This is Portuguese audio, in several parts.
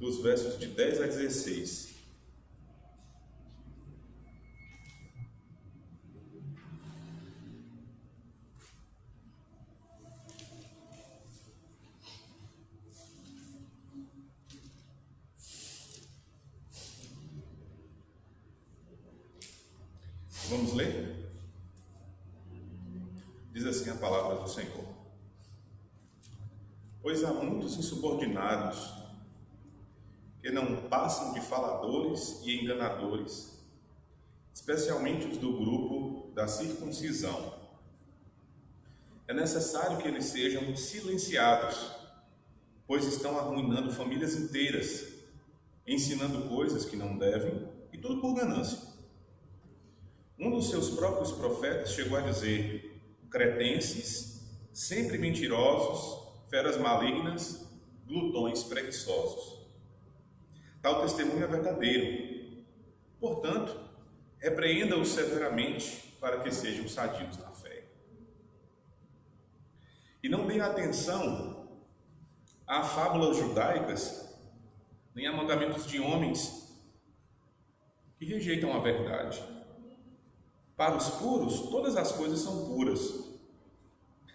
dos versos de 10 a 16. Vamos ler? Diz assim a palavra do Senhor: Pois há muitos insubordinados que não passam de faladores e enganadores, especialmente os do grupo da circuncisão. É necessário que eles sejam silenciados, pois estão arruinando famílias inteiras, ensinando coisas que não devem, e tudo por ganância. Um dos seus próprios profetas chegou a dizer: cretenses, sempre mentirosos, feras malignas, glutões preguiçosos. Tal testemunho é verdadeiro. Portanto, repreenda-os severamente para que sejam sadios na fé. E não dê atenção a fábulas judaicas, nem a mandamentos de homens que rejeitam a verdade. Para os puros, todas as coisas são puras.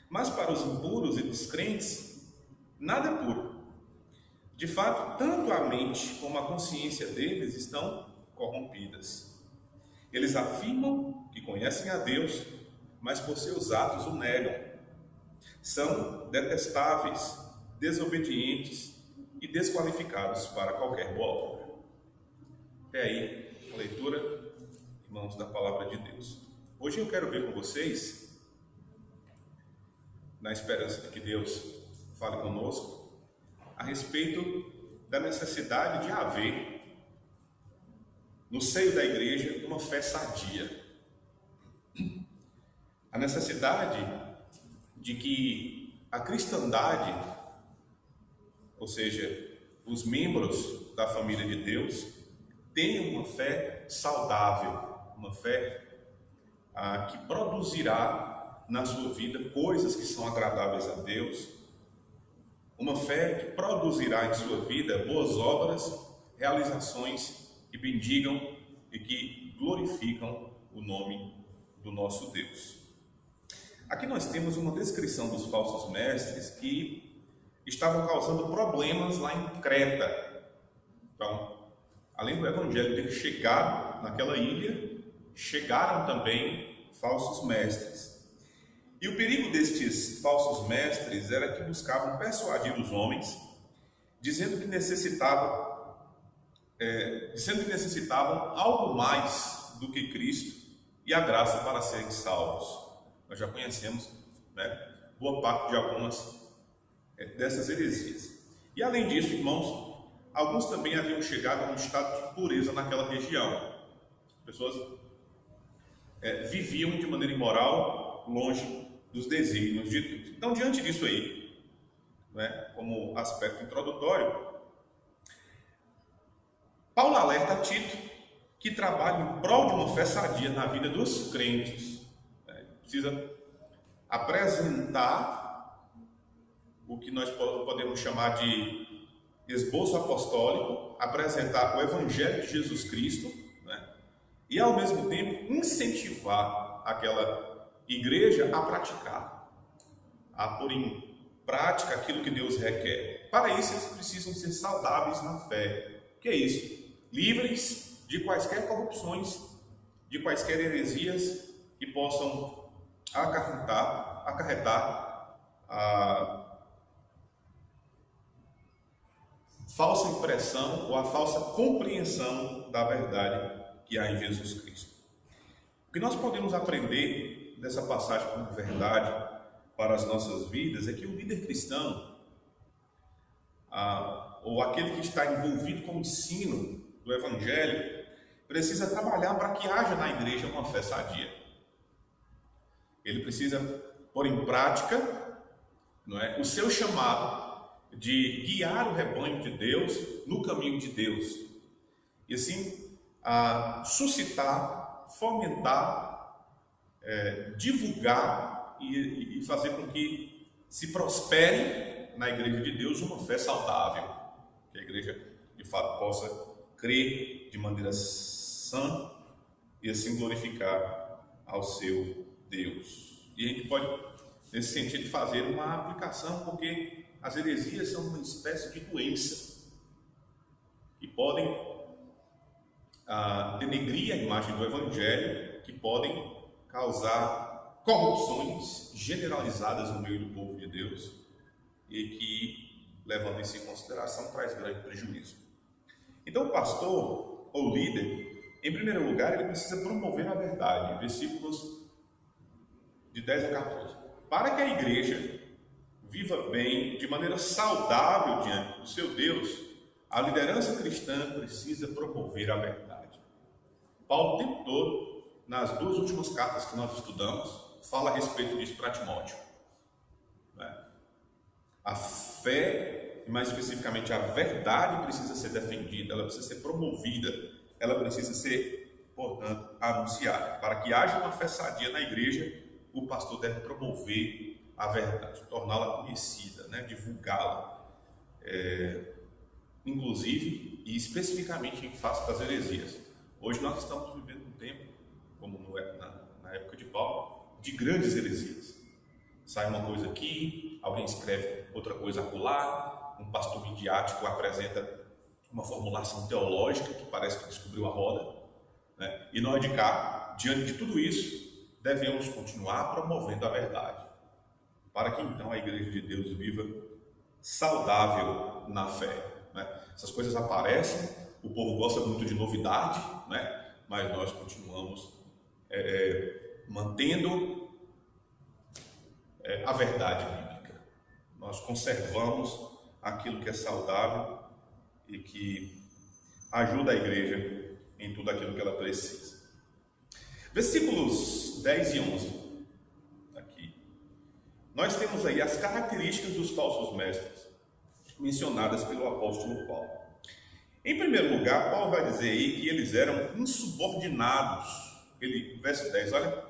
Mas para os impuros e descrentes, nada é puro. De fato, tanto a mente como a consciência deles estão corrompidas. Eles afirmam que conhecem a Deus, mas por seus atos o negam. São detestáveis, desobedientes e desqualificados para qualquer boa obra. Até aí, a leitura, irmãos, da palavra de Deus. Hoje eu quero ver com vocês, na esperança de que Deus fale conosco, a respeito da necessidade de haver, no seio da igreja, uma fé sadia. A necessidade de que a cristandade, ou seja, os membros da família de Deus, tenham uma fé saudável, uma fé que produzirá na sua vida coisas que são agradáveis a Deus, uma fé que produzirá em sua vida boas obras, realizações que bendigam e que glorificam o nome do nosso Deus. Aqui nós temos uma descrição dos falsos mestres que estavam causando problemas lá em Creta. Então, além do evangelho ter chegado naquela ilha, chegaram também falsos mestres. E o perigo destes falsos mestres era que buscavam persuadir os homens, dizendo que necessitavam algo mais do que Cristo e a graça para serem salvos. Nós já conhecemos, boa parte de algumas dessas heresias. E além disso, irmãos, alguns também haviam chegado a um estado de pureza naquela região. As pessoas viviam de maneira imoral, longe dos desígnios de Deus. Então, diante disso aí, como aspecto introdutório, Paulo alerta a Tito que trabalha em prol de uma fé sadia na vida dos crentes. Precisa apresentar o que nós podemos chamar de esboço apostólico, apresentar o Evangelho de Jesus Cristo, e ao mesmo tempo incentivar aquela igreja a praticar, a pôr em prática aquilo que Deus requer. Para isso, eles precisam ser saudáveis na fé. O que é isso? Livres de quaisquer corrupções, de quaisquer heresias que possam acarretar a falsa impressão ou a falsa compreensão da verdade que há em Jesus Cristo. O que nós podemos aprender dessa passagem como verdade para as nossas vidas é que o líder cristão, ou aquele que está envolvido com o ensino do Evangelho, precisa trabalhar para que haja na igreja uma fé sadia. Ele precisa pôr em prática, o seu chamado de guiar o rebanho de Deus no caminho de Deus. E assim, suscitar, fomentar, divulgar e fazer com que se prospere na igreja de Deus uma fé saudável. Que a igreja, de de fato possa crer de maneira sã e assim glorificar ao seu Deus. E a gente pode, nesse sentido, fazer uma aplicação, porque as heresias são uma espécie de doença que podem denegrir a imagem do Evangelho, que podem causar corrupções generalizadas no meio do povo de Deus e que, levando isso em consideração, traz grande prejuízo. Então, o pastor ou líder, em primeiro lugar, ele precisa promover a verdade. Versículos de 10 a 14. Para que a igreja viva bem, de maneira saudável diante do seu Deus, a liderança cristã precisa promover a verdade. Paulo, o tempo todo, nas duas últimas cartas que nós estudamos, fala a respeito disso para Timóteo. A fé, e mais especificamente a verdade, precisa ser defendida, ela precisa ser promovida, ela precisa ser, portanto, anunciada. Para que haja uma fé sadia na igreja, o pastor deve promover a verdade, torná-la conhecida, divulgá-la, inclusive e especificamente em face das heresias. Hoje nós estamos vivendo um tempo, como na época de Paulo, de grandes heresias. Sai uma coisa aqui, alguém escreve outra coisa acolá, um pastor midiático apresenta uma formulação teológica que parece que descobriu a roda, e nós de cá, diante de tudo isso, devemos continuar promovendo a verdade, para que então a igreja de Deus viva saudável na fé. Essas coisas aparecem, o povo gosta muito de novidade, mas nós continuamos mantendo a verdade bíblica. Nós conservamos aquilo que é saudável e que ajuda a igreja em tudo aquilo que ela precisa. Versículos 10 e 11. Aqui. Nós temos aí as características dos falsos mestres mencionadas pelo apóstolo Paulo. Em primeiro lugar, Paulo vai dizer aí que eles eram insubordinados. Verso 10, olha.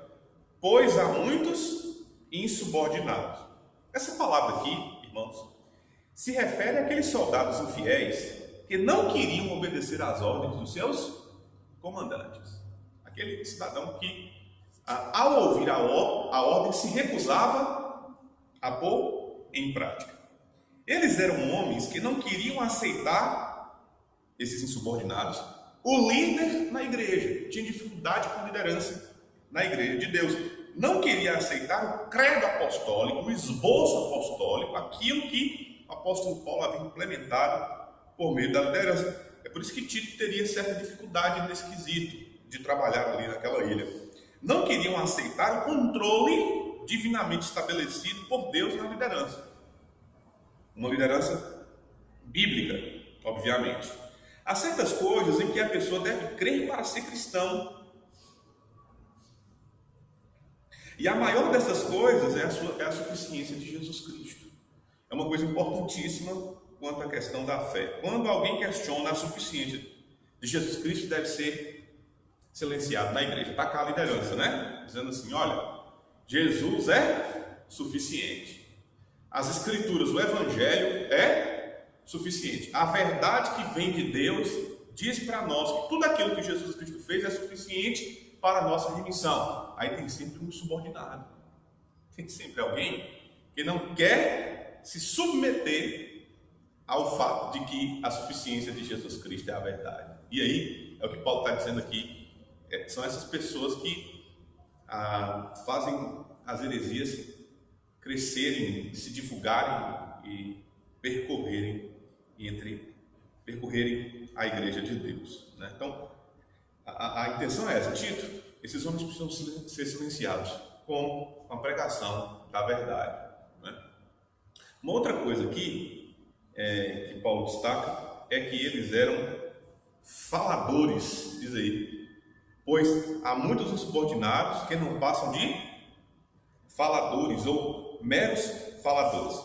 Pois há muitos insubordinados. Essa palavra aqui, irmãos, se refere àqueles soldados infiéis que não queriam obedecer às ordens dos seus comandantes. Aquele cidadão que, ao ouvir a ordem, se recusava a pôr em prática. Eles eram homens que não queriam aceitar, esses insubordinados, o líder na igreja. Tinha dificuldade com liderança na igreja de Deus. Não queria aceitar o credo apostólico, o esboço apostólico, aquilo que o apóstolo Paulo havia implementado por meio da liderança. É por isso que Tito teria certa dificuldade nesse quesito de trabalhar ali naquela ilha. Não queriam aceitar o controle divinamente estabelecido por Deus na liderança. Uma liderança bíblica, obviamente. Há certas coisas em que a pessoa deve crer para ser cristão. E a maior dessas coisas é a suficiência de Jesus Cristo. É uma coisa importantíssima quanto à questão da fé. Quando alguém questiona a suficiência de Jesus Cristo, deve ser silenciado na igreja. Está cá a liderança, dizendo assim, olha, Jesus é suficiente. As Escrituras, o Evangelho é suficiente. A verdade que vem de Deus diz para nós que tudo aquilo que Jesus Cristo fez é suficiente para a nossa remissão. Aí tem sempre um subordinado. Tem sempre alguém que não quer se submeter ao fato de que a suficiência de Jesus Cristo é a verdade. E aí, é o que Paulo está dizendo aqui, são essas pessoas que fazem as heresias crescerem, se divulgarem e percorrerem a igreja de Deus. Então, a intenção é essa, Tito, esses homens precisam ser silenciados com a pregação da verdade. Uma outra coisa aqui que Paulo destaca é que eles eram faladores, diz aí, pois há muitos insubordinados que não passam de faladores ou meros faladores.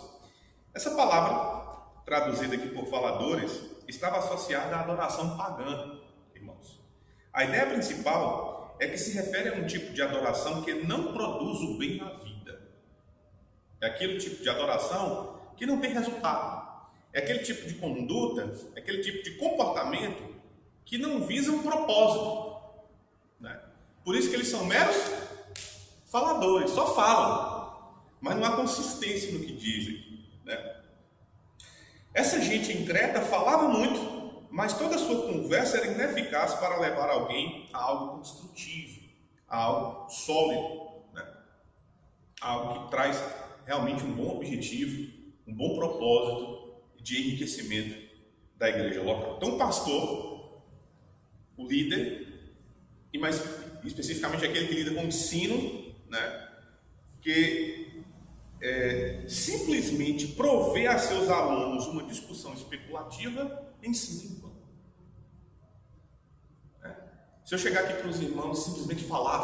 Essa palavra, traduzida aqui por faladores, estava associada à adoração pagã, irmãos. A ideia principal é que se refere a um tipo de adoração que não produz o bem na vida. É aquele tipo de adoração que não tem resultado. É aquele tipo de conduta, é aquele tipo de comportamento que não visa um propósito, né? Por isso que eles são meros faladores, só falam, mas não há consistência no que dizem, né? Essa gente incrédula falava muito, mas toda a sua conversa era ineficaz para levar alguém a algo construtivo, a algo sólido, né? Algo que traz realmente um bom objetivo, um bom propósito de enriquecimento da igreja local. Então, o pastor, o líder, e mais especificamente aquele que lida com o ensino, né? Que simplesmente prover a seus alunos uma discussão especulativa, ensina em vão. Se eu chegar aqui para os irmãos simplesmente falar,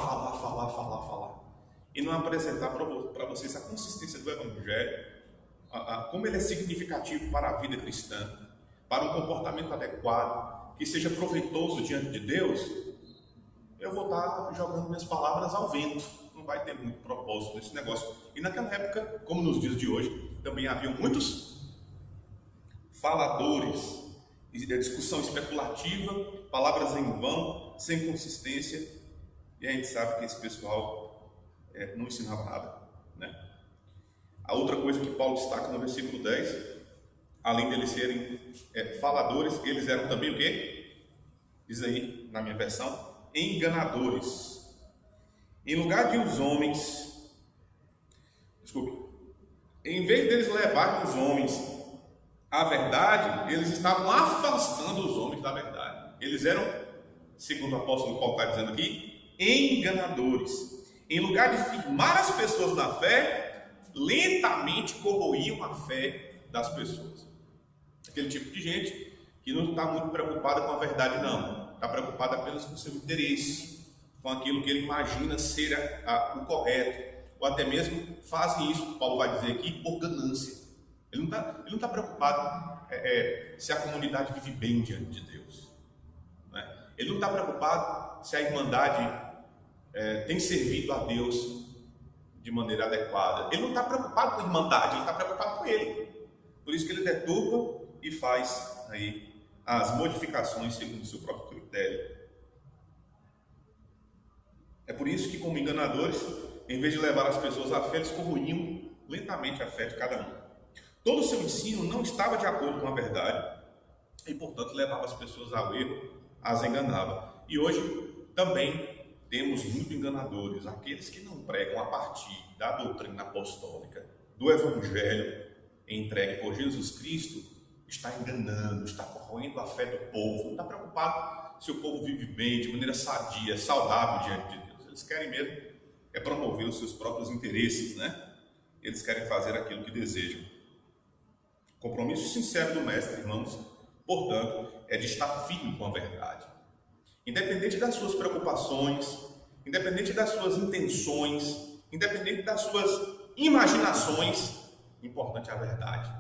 e não apresentar para vocês a consistência do Evangelho, como ele é significativo para a vida cristã, para um comportamento adequado, que seja proveitoso diante de Deus, eu vou estar jogando minhas palavras ao vento. Não vai ter muito propósito nesse negócio. E naquela época, como nos dias de hoje, também havia muitos faladores, discussão especulativa, palavras em vão, sem consistência, e a gente sabe que esse pessoal não ensinava nada, né? A outra coisa que Paulo destaca no versículo 10, além deles serem faladores, eles eram também o quê? Diz aí na minha versão, enganadores. Em lugar de os homens, em vez deles levarem os homens à verdade, eles estavam afastando os homens da verdade. Eles eram, segundo o apóstolo Paulo está dizendo aqui, enganadores. Em lugar de firmar as pessoas na fé, lentamente corroíam a fé das pessoas. Aquele tipo de gente que não está muito preocupada com a verdade, não. Está preocupada apenas com o seu interesse, com aquilo que ele imagina ser o correto, ou até mesmo fazem isso, Paulo vai dizer aqui, por ganância. Ele não está preocupado se a comunidade vive bem diante de Deus, né? Ele não está preocupado se a irmandade tem servido a Deus de maneira adequada. Ele não está preocupado com a irmandade, ele está preocupado com ele. Por isso que ele deturpa e faz aí as modificações segundo o seu próprio critério. É por isso que, como enganadores, em vez de levar as pessoas à fé, eles corroíam lentamente a fé de cada um. Todo o seu ensino não estava de acordo com a verdade e, portanto, levava as pessoas ao erro, as enganava. E hoje também temos muitos enganadores, aqueles que não pregam a partir da doutrina apostólica, do Evangelho entregue por Jesus Cristo, está enganando, está corroendo a fé do povo, não está preocupado se o povo vive bem, de maneira sadia, saudável diante de Deus. Eles querem mesmo promover os seus próprios interesses, né? Eles querem fazer aquilo que desejam. Compromisso sincero do mestre, irmãos, portanto, é de estar firme com a verdade. Independente das suas preocupações, independente das suas intenções, independente das suas imaginações, importante é a verdade.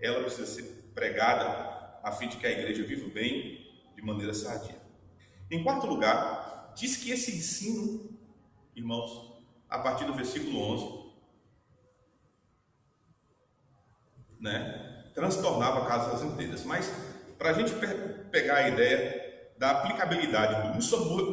Ela precisa ser pregada a fim de que a igreja viva bem de maneira sadia. Em quarto lugar, diz que esse ensino, irmãos, a partir do versículo 11, transtornava casas inteiras. Mas, para a gente pegar a ideia da aplicabilidade do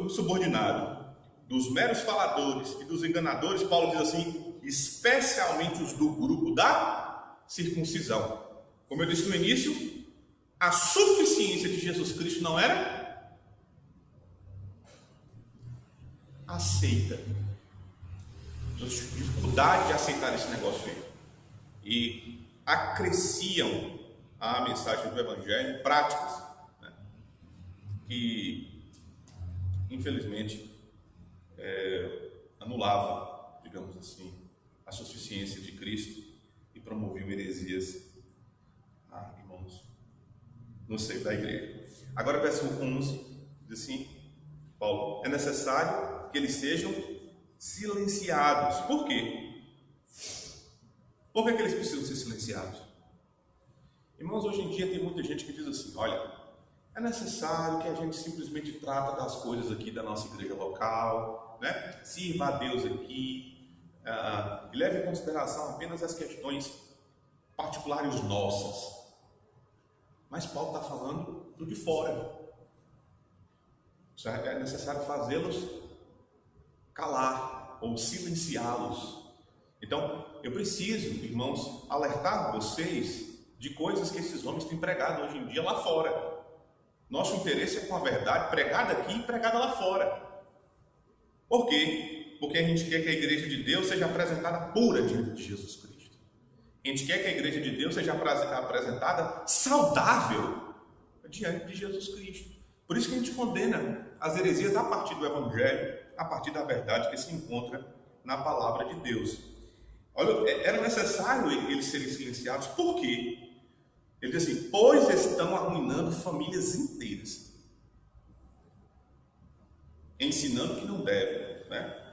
subordinado, dos meros faladores e dos enganadores, Paulo diz assim, especialmente os do grupo da circuncisão. Como eu disse no início, a suficiência de Jesus Cristo não era aceita. Dificuldade de aceitar esse negócio aí. E acresciam a mensagem do Evangelho em práticas, né, que infelizmente anulava, digamos assim, a suficiência de Cristo e promoviam heresias, irmãos, no seio da igreja. Agora, versículo 11 diz assim, Paulo, é necessário que eles sejam silenciados. Por quê? Por que eles precisam ser silenciados? Irmãos, hoje em dia tem muita gente que diz assim, olha, é necessário que a gente simplesmente trata das coisas aqui da nossa igreja local, né? Sirva a Deus aqui, e leve em consideração apenas as questões particulares nossas. Mas Paulo está falando do de fora. É necessário fazê-los calar ou silenciá-los. Então, eu preciso, irmãos, alertar vocês de coisas que esses homens têm pregado hoje em dia lá fora. Nosso interesse é com a verdade pregada aqui e pregada lá fora. Por quê? Porque a gente quer que a igreja de Deus seja apresentada pura diante de Jesus Cristo. A gente quer que a igreja de Deus seja apresentada saudável diante de Jesus Cristo. Por isso que a gente condena as heresias a partir do Evangelho, a partir da verdade que se encontra na palavra de Deus. Olha, era necessário eles serem silenciados. Por quê? Ele diz assim: pois estão arruinando famílias inteiras, ensinando que não deve, né?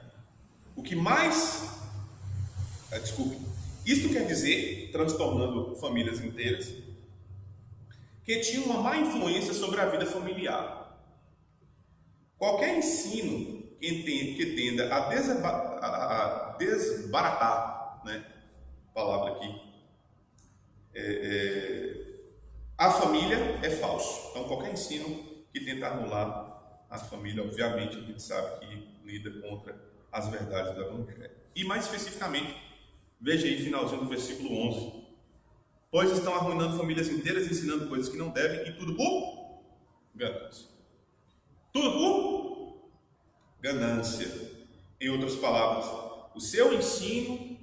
O que mais, isto quer dizer, transtornando famílias inteiras, que tinham uma má influência sobre a vida familiar. Qualquer ensino que tenda a desbaratar, né? Palavra aqui, a família é falso. Então, qualquer ensino que tenta anular a família, obviamente, a gente sabe que lida contra as verdades do Evangelho. E mais especificamente, veja aí, finalzinho do versículo 11. Pois estão arruinando famílias inteiras, ensinando coisas que não devem, e tudo por ganância. Tudo por ganância. Em outras palavras, o seu ensino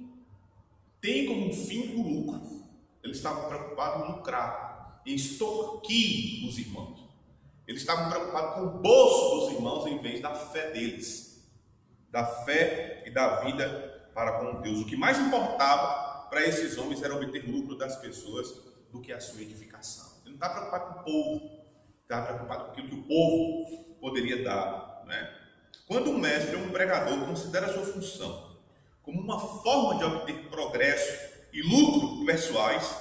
tem como fim o lucro. Eles estavam preocupados em lucrar, em extorquir os irmãos. Eles estavam preocupados com o bolso dos irmãos em vez da fé deles, da fé e da vida para com Deus. O que mais importava para esses homens era obter lucro das pessoas do que a sua edificação. Ele não estava preocupado com o povo, estava preocupado com aquilo que o povo poderia dar, né? Quando um mestre ou um pregador considera a sua função como uma forma de obter progresso e lucro pessoais,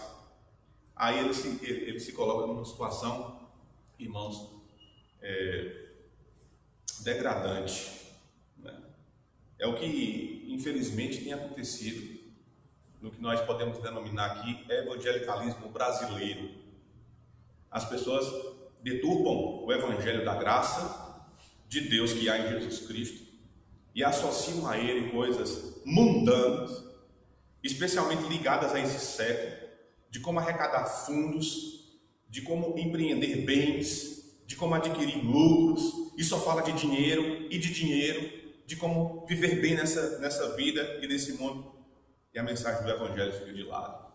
aí ele se coloca numa situação, irmãos, degradante, né? É o que infelizmente tem acontecido no que nós podemos denominar aqui evangelicalismo brasileiro. As pessoas deturpam o evangelho da graça de Deus que há em Jesus Cristo e associam a ele coisas mundanas, especialmente ligadas a esse século, de como arrecadar fundos, de como empreender bens, de como adquirir lucros, e só fala de dinheiro e de dinheiro, de como viver bem nessa vida e nesse mundo, e a mensagem do Evangelho fica de lado.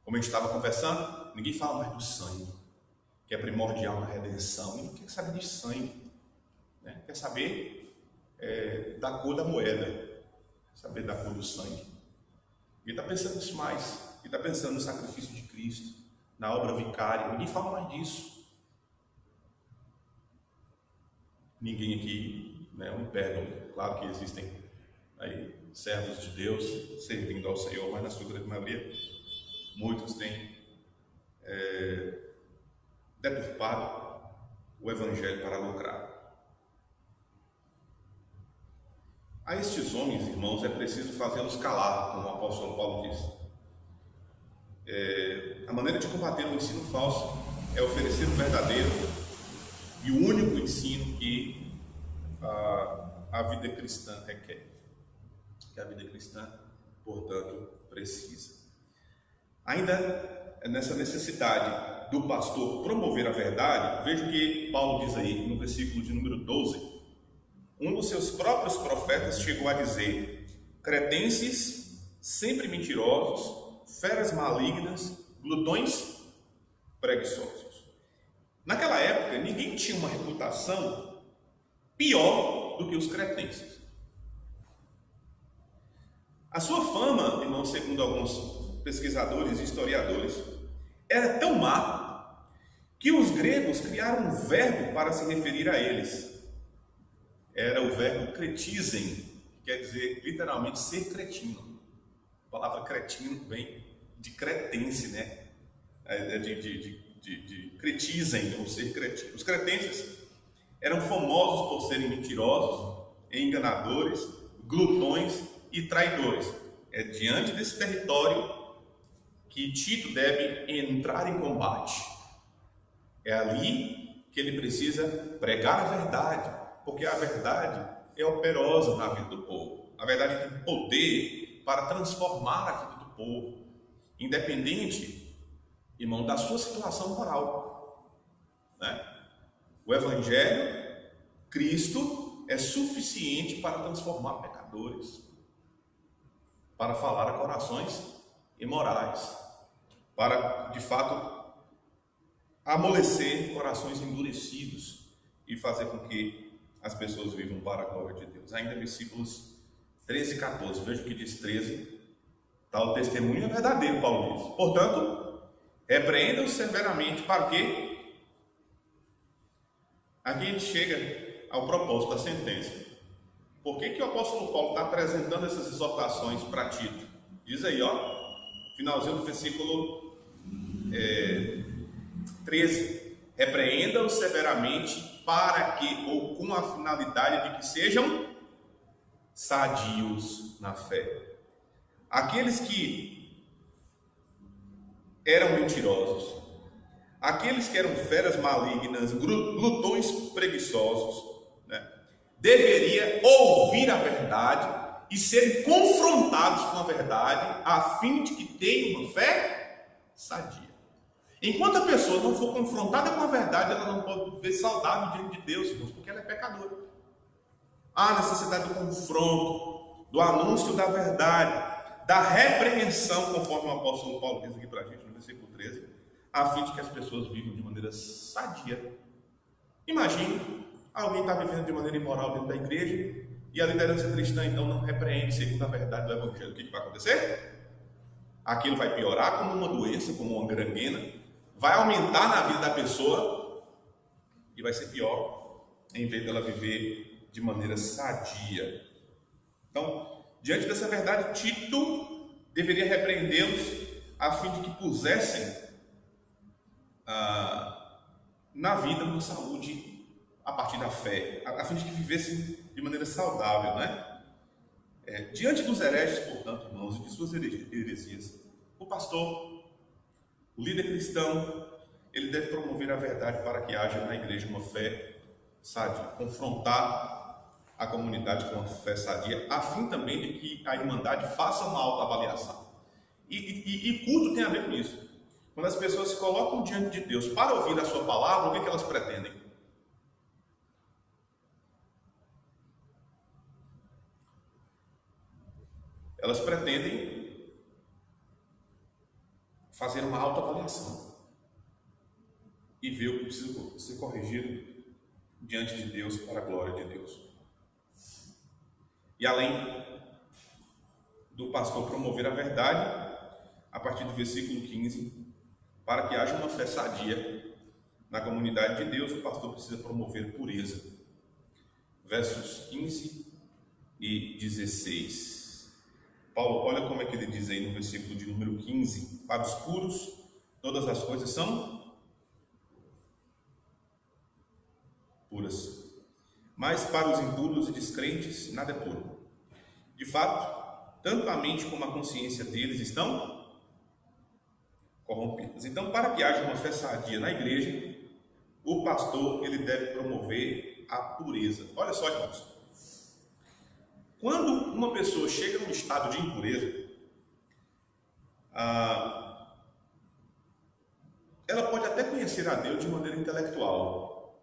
Como a gente estava conversando, ninguém fala mais do sangue, que é primordial na redenção. Ninguém quer saber de sangue, né? Quer saber da cor da moeda, quer saber da cor do sangue. Ninguém está pensando nisso mais. Ninguém está pensando no sacrifício de Cristo, na obra vicária. Ninguém fala mais disso. Ninguém aqui, né, um perdão. Claro que existem aí servos de Deus servindo ao Senhor, mas na sua grande maioria, muitos têm deturpado o Evangelho para lucrar. A estes homens, irmãos, é preciso fazê-los calar, como o apóstolo Paulo diz. A maneira de combater o ensino falso é oferecer o verdadeiro e o único ensino que a vida cristã requer, que a vida cristã, portanto, precisa. Ainda nessa necessidade do pastor promover a verdade, veja o que Paulo diz aí no versículo de número 12. Um dos seus próprios profetas chegou a dizer: cretenses, sempre mentirosos, feras malignas, glutões preguiçosos. Naquela época, ninguém tinha uma reputação pior do que os cretenses. A sua fama, irmão, segundo alguns pesquisadores e historiadores, era tão má que os gregos criaram um verbo para se referir a eles. Era o verbo cretizem, que quer dizer literalmente ser cretino. A palavra cretino vem de cretense, né? De cretizem, ou ser cretino. Os cretenses eram famosos por serem mentirosos, enganadores, glutões e traidores. É diante desse território que Tito deve entrar em combate. É ali que ele precisa pregar a verdade, porque a verdade é operosa na vida do povo. A verdade tem poder para transformar a vida do povo, independente, irmão, da sua situação moral, né? O Evangelho, Cristo, é suficiente para transformar pecadores, para falar a corações imorais, para, de fato, amolecer corações endurecidos e fazer com que as pessoas vivam para a glória de Deus. Ainda versículos 13 e 14, veja o que diz 13, tal testemunho é verdadeiro, Paulo diz. Portanto, repreenda-os severamente, para quê? Aqui a gente chega ao propósito da sentença. Por que o apóstolo Paulo está apresentando essas exortações para Tito? Diz aí, finalzinho do versículo 13. Repreenda-os severamente para que, ou com a finalidade de que sejam sadios na fé. Aqueles que eram mentirosos, aqueles que eram feras malignas, glutões preguiçosos, né, deveria ouvir a verdade e serem confrontados com a verdade, a fim de que tenham uma fé sadia. Enquanto a pessoa não for confrontada com a verdade, ela não pode viver saudável diante de Deus, irmãos, porque ela é pecadora. Há necessidade do confronto, do anúncio da verdade, da repreensão, conforme o apóstolo Paulo diz aqui para a gente no versículo 13, a fim de que as pessoas vivam de maneira sadia. Imagine, alguém está vivendo de maneira imoral dentro da igreja e a liderança cristã então não repreende segundo a verdade do Evangelho. O que vai acontecer? Aquilo vai piorar como uma doença, como uma gangrena, vai aumentar na vida da pessoa e vai ser pior, em vez dela viver de maneira sadia. Então, diante dessa verdade, Tito deveria repreendê-los a fim de que pusessem na vida uma saúde a partir da fé, a fim de que vivessem de maneira saudável, né? Diante dos hereges, portanto, irmãos, e de suas heresias, o pastor, o líder cristão, ele deve promover a verdade para que haja na igreja uma fé sadia, confrontar a comunidade com uma fé sadia, a fim também de que a irmandade faça uma autoavaliação. E culto tem a ver com isso. Quando as pessoas se colocam diante de Deus para ouvir a sua palavra, o que elas pretendem? Elas pretendem fazer uma autoavaliação e ver o que precisa ser corrigido diante de Deus para a glória de Deus. E além do pastor promover a verdade, a partir do versículo 15, para que haja uma fé sadia na comunidade de Deus, o pastor precisa promover pureza. Versos 15 e 16. Paulo, olha como é que ele diz aí no versículo de número 15: para os puros, todas as coisas são puras, mas para os impuros e descrentes, nada é puro. De fato, tanto a mente como a consciência deles estão corrompidas. Então, para que haja uma fé sadia na igreja, o pastor ele deve promover a pureza. Olha só, irmãos. Quando uma pessoa chega num estado de impureza, ela pode até conhecer a Deus de maneira intelectual,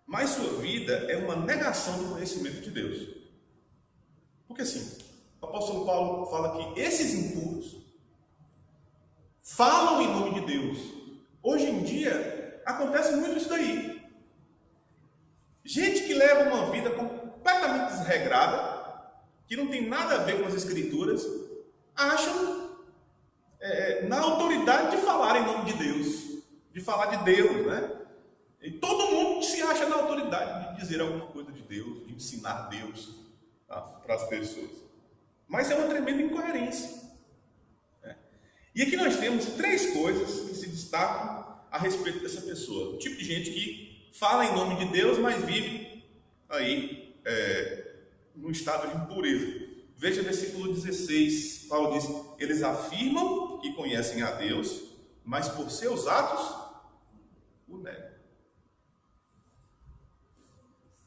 mas sua vida é uma negação do conhecimento de Deus. Porque assim, o apóstolo Paulo fala que esses impuros falam em nome de Deus. Hoje em dia, acontece muito isso daí. Gente que leva uma vida completamente desregrada, que não tem nada a ver com as escrituras, acham na autoridade de falar em nome de Deus, de falar de Deus, né? E todo mundo se acha na autoridade de dizer alguma coisa de Deus, de ensinar Deus para as pessoas. Mas é uma tremenda incoerência. E aqui nós temos 3 coisas que se destacam a respeito dessa pessoa. O tipo de gente que fala em nome de Deus, mas vive aí num estado de impureza. Veja o versículo 16, Paulo diz: eles afirmam que conhecem a Deus, mas por seus atos o negam.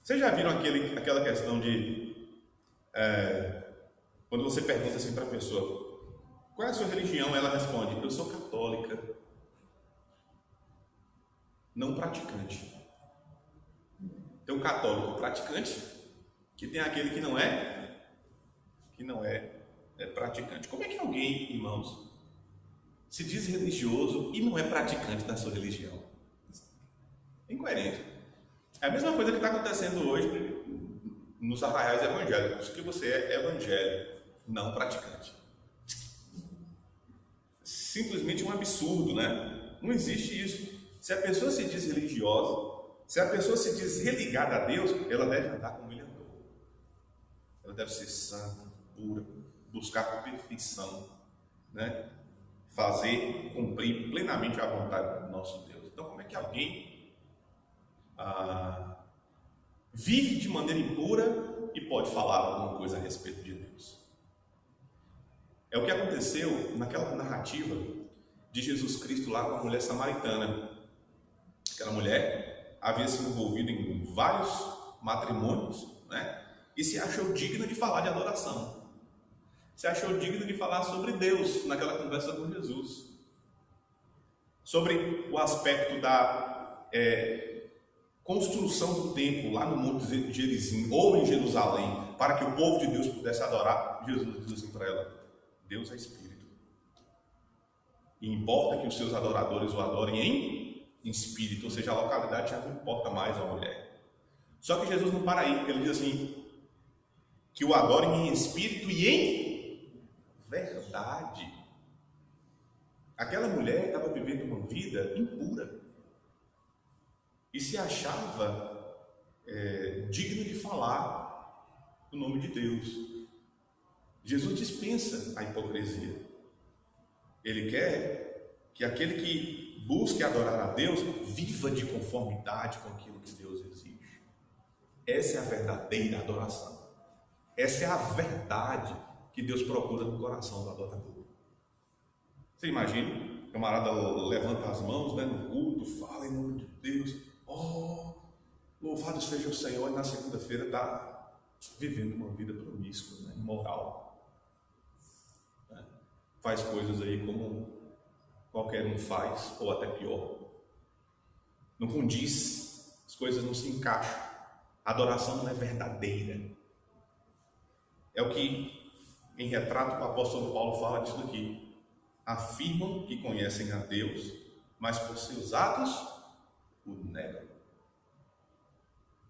Vocês já viram aquela questão de quando você pergunta assim para a pessoa, qual é a sua religião? Ela responde, eu sou católica, não praticante. Tem o católico praticante, que tem aquele que não é praticante. Como é que alguém, irmãos, se diz religioso e não é praticante da sua religião? Incoerente. É a mesma coisa que está acontecendo hoje nos arraiais evangélicos, que você é evangélico, não praticante. Simplesmente um absurdo, né? Não existe isso. Se a pessoa se diz religiosa, se a pessoa se diz religada a Deus, ela deve andar como ele andou. Ela deve ser santa, pura, buscar a perfeição, né? Fazer, cumprir plenamente a vontade do nosso Deus. Então, como é que alguém vive de maneira impura e pode falar alguma coisa a respeito de Deus? É o que aconteceu naquela narrativa de Jesus Cristo lá com a mulher samaritana. Aquela mulher havia se envolvido em vários matrimônios, né? E se achou digna de falar de adoração. Se achou digna de falar sobre Deus naquela conversa com Jesus. Sobre o aspecto da construção do templo lá no Monte Gerizim ou em Jerusalém, para que o povo de Deus pudesse adorar. Jesus diz assim para ela, Deus é Espírito. E importa que os seus adoradores o adorem em Espírito, ou seja, a localidade já não importa mais a mulher. Só que Jesus não para aí, ele diz assim, que o adorem em Espírito e em verdade. Aquela mulher estava vivendo uma vida impura e se achava digna de falar o nome de Deus. Jesus dispensa a hipocrisia. Ele quer que aquele que busque adorar a Deus viva de conformidade com aquilo que Deus exige. Essa é a verdadeira adoração. Essa é a verdade que Deus procura no coração do adorador. Você imagina, o camarada levanta as mãos, né, no culto, fala em nome de Deus, louvado seja o Senhor, e na segunda-feira está vivendo uma vida promíscua, né, imoral. Né? Faz coisas aí como qualquer um faz, ou até pior. Não condiz, as coisas não se encaixam. A adoração não é verdadeira. É o que, em retrato, o apóstolo Paulo fala disso aqui. Afirmam que conhecem a Deus, mas por seus atos o negam.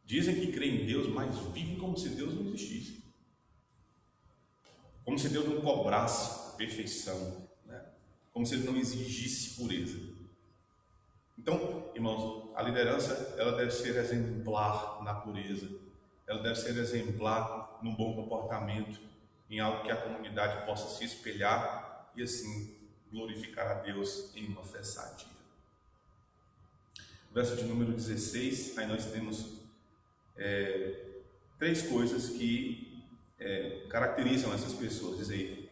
Dizem que creem em Deus, mas vivem como se Deus não existisse. Como se Deus não cobrasse perfeição, né? Como se Ele não exigisse pureza. Então, irmãos, a liderança ela deve ser exemplar na pureza. Ela deve ser exemplar no bom comportamento, em algo que a comunidade possa se espelhar e assim glorificar a Deus em uma fé sadia. Verso de número 16, aí nós temos três coisas que caracterizam essas pessoas. Diz aí,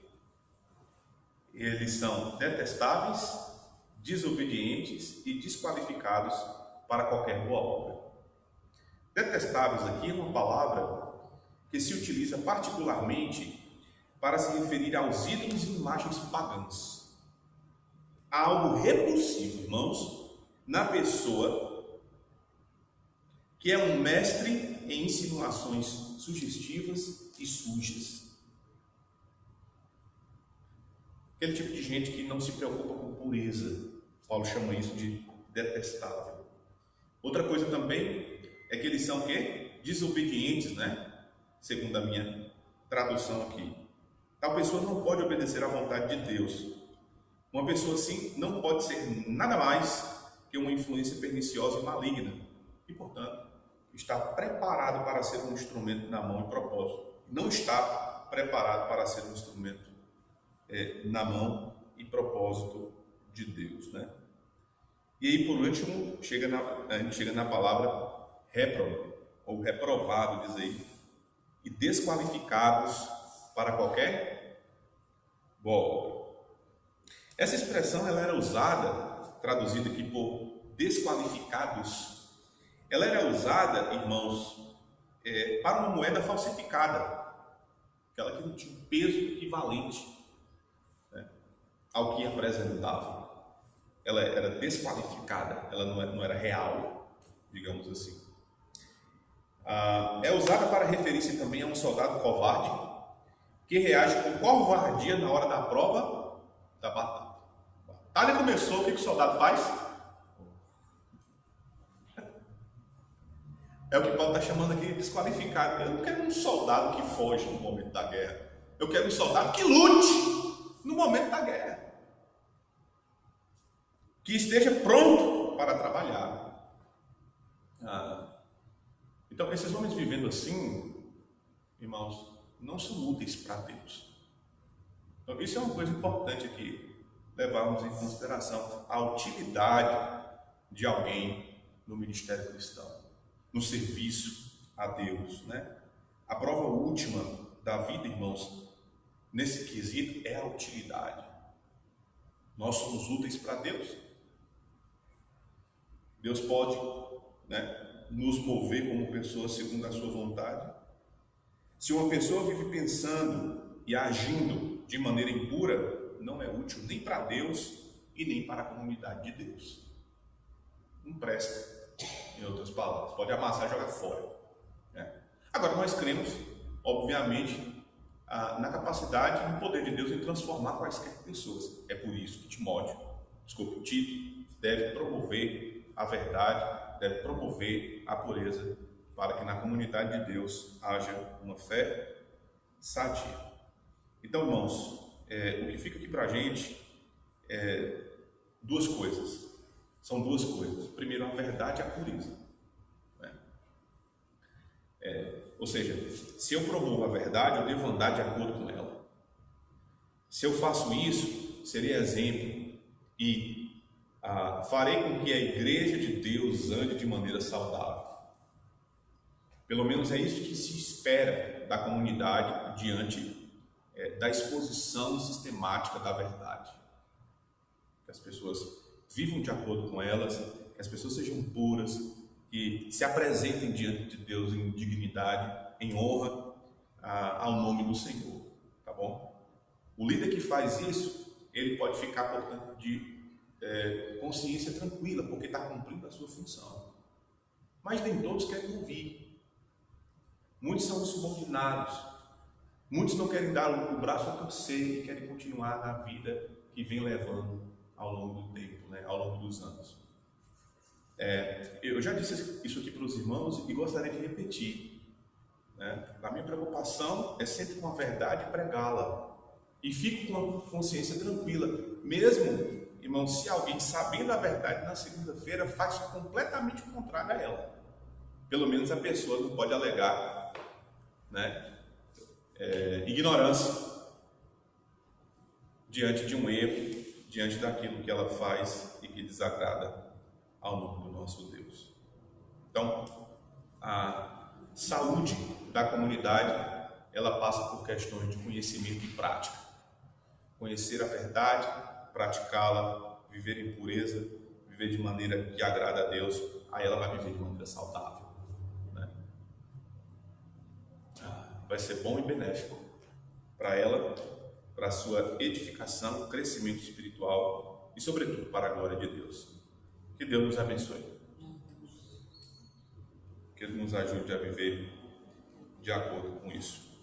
eles são detestáveis, desobedientes e desqualificados para qualquer boa obra. Detestáveis aqui é uma palavra que se utiliza particularmente para se referir aos ídolos e imagens pagãs. Há algo repulsivo, irmãos, na pessoa que é um mestre em insinuações sugestivas e sujas. Aquele tipo de gente que não se preocupa com pureza. Paulo chama isso de detestável. Outra coisa também é que eles são o quê? Desobedientes, né? Segundo a minha tradução aqui. Tal pessoa não pode obedecer à vontade de Deus. Uma pessoa assim não pode ser nada mais que uma influência perniciosa e maligna. E, portanto, está preparado para ser um instrumento na mão e propósito. Não está preparado para ser um instrumento na mão e propósito de Deus, né? E aí, por último, a gente chega na palavra réprobo, ou reprovado, diz aí, e desqualificados para qualquer boa obra. Essa expressão ela era usada, traduzida aqui por desqualificados, ela era usada, irmãos, para uma moeda falsificada, aquela que não tinha um peso equivalente, né, ao que apresentava. Ela era desqualificada, ela não era real, digamos assim. É usada para referir-se também a um soldado covarde que reage com covardia na hora da prova da batalha. A batalha começou, o que o soldado faz? É o que Paulo está chamando aqui de desqualificado. Eu não quero um soldado que foge no momento da guerra. Eu quero um soldado que lute no momento da guerra. Que esteja pronto para trabalhar. Então, esses homens vivendo assim, irmãos, não são úteis para Deus. Então, isso é uma coisa importante aqui, levarmos em consideração a utilidade de alguém no ministério cristão, no serviço a Deus, né? A prova última da vida, irmãos, nesse quesito é a utilidade. Nós somos úteis para Deus. Deus pode, né, nos mover como pessoas segundo a sua vontade. Se uma pessoa vive pensando e agindo de maneira impura, não é útil nem para Deus e nem para a comunidade de Deus. Não presta, em outras palavras. Pode amassar e jogar fora, né? Agora, nós cremos, obviamente, na capacidade e no poder de Deus em transformar quaisquer pessoas. É por isso que Tito deve promover a verdade, deve promover a pureza, para que na comunidade de Deus haja uma fé sadia. Então, irmãos, o que fica aqui para a gente é duas coisas. São duas coisas. Primeiro, a verdade e a pureza, né? Ou seja, se eu promovo a verdade, eu devo andar de acordo com ela. Se eu faço isso, seria exemplo e farei com que a igreja de Deus ande de maneira saudável. Pelo menos é isso que se espera da comunidade diante da exposição sistemática da verdade. Que as pessoas vivam de acordo com elas, que as pessoas sejam puras, que se apresentem diante de Deus em dignidade, em honra ao nome do Senhor, tá bom? O líder que faz isso, ele pode ficar, portanto, de consciência tranquila, porque está cumprindo a sua função. Mas nem todos querem ouvir. Muitos são subordinados. Muitos não querem dar o braço a torcer e querem continuar na vida que vem levando ao longo do tempo, né? Ao longo dos anos. Eu já disse isso aqui para os irmãos e gostaria de repetir, né? A minha preocupação é sempre com a verdade pregá-la. E fico com a consciência tranquila, mesmo, irmão, se alguém, sabendo a verdade, na segunda-feira faz completamente o contrário a ela. Pelo menos a pessoa não pode alegar, né, ignorância diante de um erro, diante daquilo que ela faz e que desagrada ao nome do nosso Deus. Então, a saúde da comunidade, ela passa por questões de conhecimento e prática. Conhecer a verdade, praticá-la, viver em pureza, viver de maneira que agrada a Deus, aí ela vai viver de maneira saudável, né? Vai ser bom e benéfico para ela, para a sua edificação, crescimento espiritual e, sobretudo, para a glória de Deus. Que Deus nos abençoe. Que Ele nos ajude a viver de acordo com isso.